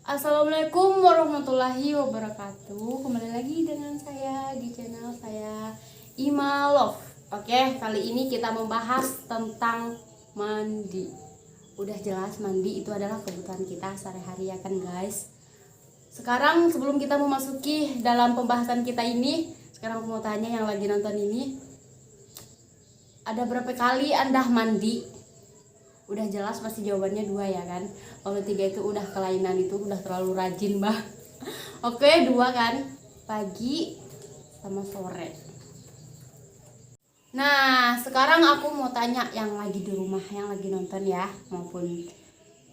Assalamualaikum warahmatullahi wabarakatuh. Kembali lagi dengan saya di channel saya Ima Love. Oke, kali ini kita membahas tentang mandi. Udah jelas mandi itu adalah kebutuhan kita sehari-hari ya kan guys. Sekarang sebelum kita memasuki dalam pembahasan kita ini, sekarang aku mau tanya yang lagi nonton ini, ada berapa kali Anda mandi? Udah jelas pasti jawabannya 2 ya kan. Kalau 3 itu udah kelainan, itu udah terlalu rajin mbak. Oke, 2 kan, pagi sama sore. Nah sekarang aku mau tanya yang lagi di rumah, yang lagi nonton ya, maupun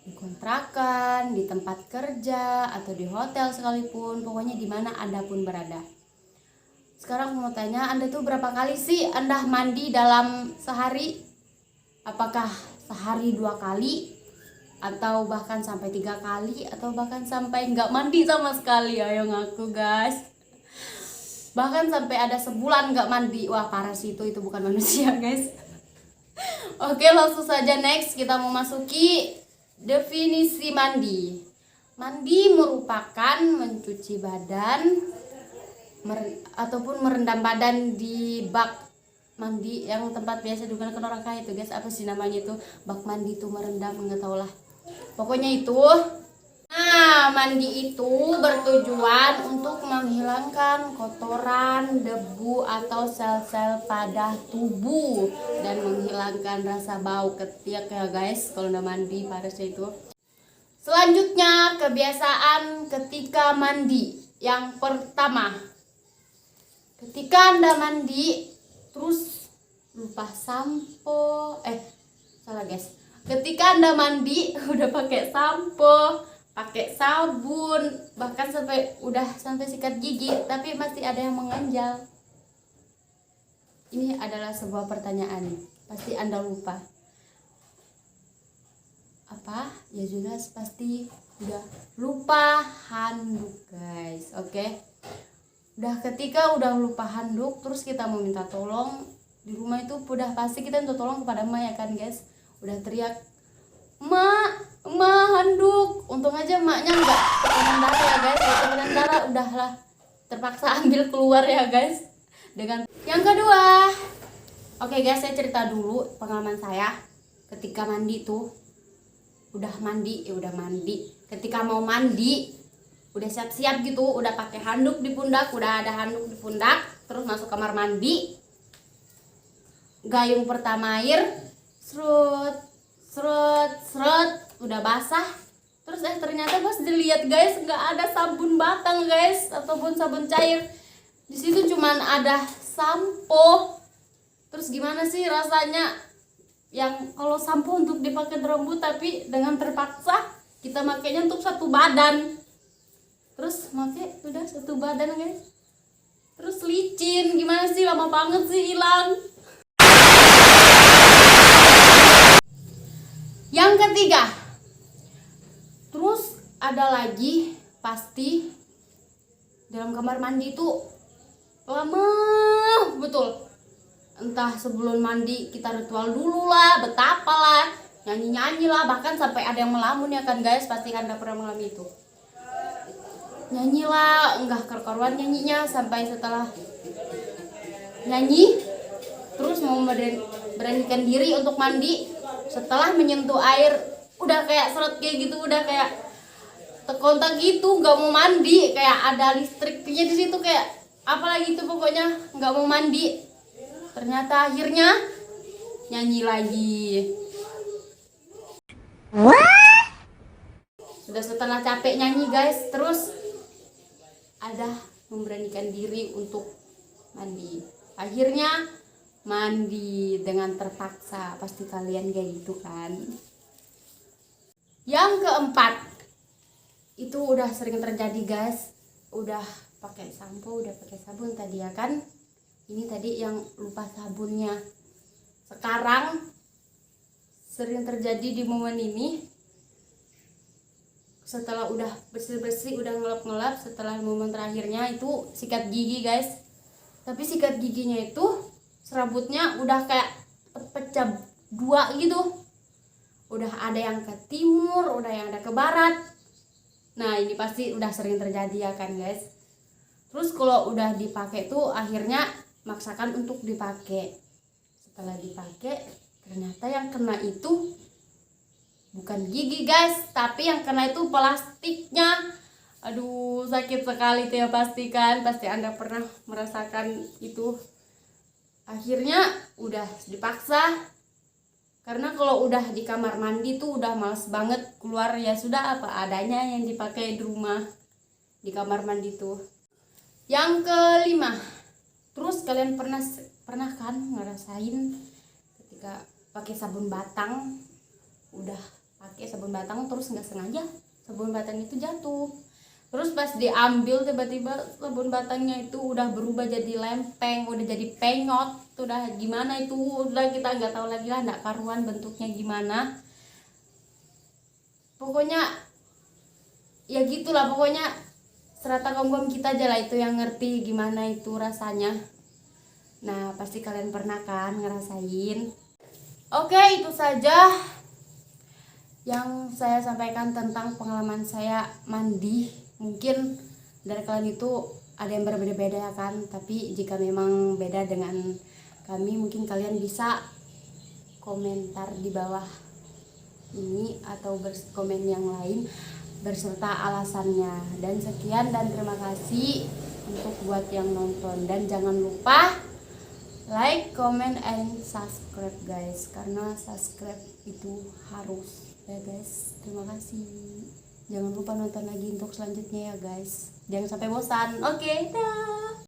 di kontrakan, di tempat kerja, atau di hotel sekalipun, pokoknya di mana Anda pun berada. Sekarang aku mau tanya, Anda tuh berapa kali sih Anda mandi dalam sehari? Apakah sehari 2 kali, atau bahkan sampai 3 kali, atau bahkan sampai nggak mandi sama sekali? Ayo ngaku guys. Bahkan sampai ada sebulan nggak mandi. Wah parah sih, itu bukan manusia guys. Oke, langsung saja next kita memasuki definisi mandi. Mandi merupakan mencuci badan ataupun merendam badan di bak mandi yang tempat biasa digunakan orang kaya itu guys. Apa sih namanya itu, bak mandi itu merendam, nggak tau lah pokoknya itu. Nah mandi itu bertujuan untuk menghilangkan kotoran, debu atau sel-sel pada tubuh dan menghilangkan rasa bau ketiak ya guys kalau udah mandi. Parahnya itu. Selanjutnya kebiasaan ketika mandi. Yang pertama, ketika Anda mandi terus lupa sampo, salah guys. Ketika Anda mandi udah pakai sampo, pakai sabun, bahkan sampai sikat gigi, tapi masih ada yang mengganjal. Ini adalah sebuah pertanyaan, pasti Anda lupa. Apa? Ya jelas pasti udah lupa handuk guys. Oke. Ketika udah lupa handuk, terus kita mau minta tolong di rumah itu udah pasti kita minta tolong kepada emak ya kan guys. Udah teriak, emak handuk. Untung aja emaknya nggak tekanan darah ya guys. Kalau tekanan darah udahlah terpaksa ambil keluar ya guys. Dengan yang kedua, oke guys, saya cerita dulu pengalaman saya ketika mandi tuh. Udah mandi. Ketika mau mandi udah siap-siap gitu, udah pakai handuk di pundak, udah ada handuk di pundak, terus masuk kamar mandi, gayung pertama air, serut, udah basah, terus ternyata pas dilihat guys nggak ada sabun batang guys ataupun sabun cair, di situ cuman ada sampo. Terus gimana sih rasanya yang kalau sampo untuk dipakai rambut, tapi dengan terpaksa kita makainya untuk satu badan. Terus pakai udah satu badan guys, terus licin, gimana sih, lama banget sih hilang. Yang ketiga, terus ada lagi pasti dalam kamar mandi itu lama betul. Entah sebelum mandi kita ritual dulu lah, betapa lah, nyanyi lah, bahkan sampai ada yang melamun ya kan guys. Pasti Anda pernah mengalami itu. Nyanyi lah, enggak karuan nyanyinya, sampai setelah nyanyi terus mau beranikan diri untuk mandi, setelah menyentuh air udah kayak seret kayak gitu, udah kayak terkontak gitu, nggak mau mandi, kayak ada listriknya di situ, kayak apalagi itu, pokoknya nggak mau mandi. Ternyata akhirnya nyanyi lagi. Sudah setelah capek nyanyi guys, terus ada memberanikan diri untuk mandi. Akhirnya mandi dengan terpaksa. Pasti kalian kayak gitu kan. Yang keempat, itu udah sering terjadi guys. Udah pakai sampo, udah pakai sabun tadi ya kan. Ini tadi yang lupa sabunnya. Sekarang sering terjadi di momen ini, setelah udah bersih-bersih, udah ngelap-ngelap, setelah momen terakhirnya itu sikat gigi guys. Tapi sikat giginya itu serabutnya udah kayak pecah 2 gitu. Udah ada yang ke timur, udah yang ada ke barat. Nah ini pasti udah sering terjadi ya kan guys. Terus kalau udah dipakai tuh akhirnya maksakan untuk dipakai. Setelah dipakai ternyata yang kena itu bukan gigi guys, tapi yang kena itu plastiknya. Aduh sakit sekali tuh ya pasti kan, pasti Anda pernah merasakan itu. Akhirnya udah dipaksa, karena kalau udah di kamar mandi tuh udah males banget keluar, ya sudah apa adanya yang dipakai di rumah di kamar mandi tuh. Yang kelima, terus kalian pernah kan ngerasain ketika pakai sabun batang, udah pakai sabun batang terus nggak sengaja sabun batang itu jatuh, terus pas diambil tiba-tiba sabun batangnya itu udah berubah jadi lempeng, udah jadi penyot, udah gimana itu, udah kita nggak tahu lagi lah, nggak karuan bentuknya gimana. Pokoknya ya gitulah, pokoknya serata kaum kita aja lah itu yang ngerti gimana itu rasanya. Nah pasti kalian pernah kan ngerasain. Oke, itu saja yang saya sampaikan tentang pengalaman saya mandi. Mungkin dari kalian itu ada yang berbeda-beda ya kan, tapi jika memang beda dengan kami, mungkin kalian bisa komentar di bawah ini atau komen yang lain berserta alasannya. Dan sekian dan terima kasih untuk buat yang nonton, dan jangan lupa like, comment, and subscribe guys, karena subscribe itu harus ya guys. Terima kasih, jangan lupa nonton lagi untuk selanjutnya ya guys, jangan sampai bosan. Oke, dah.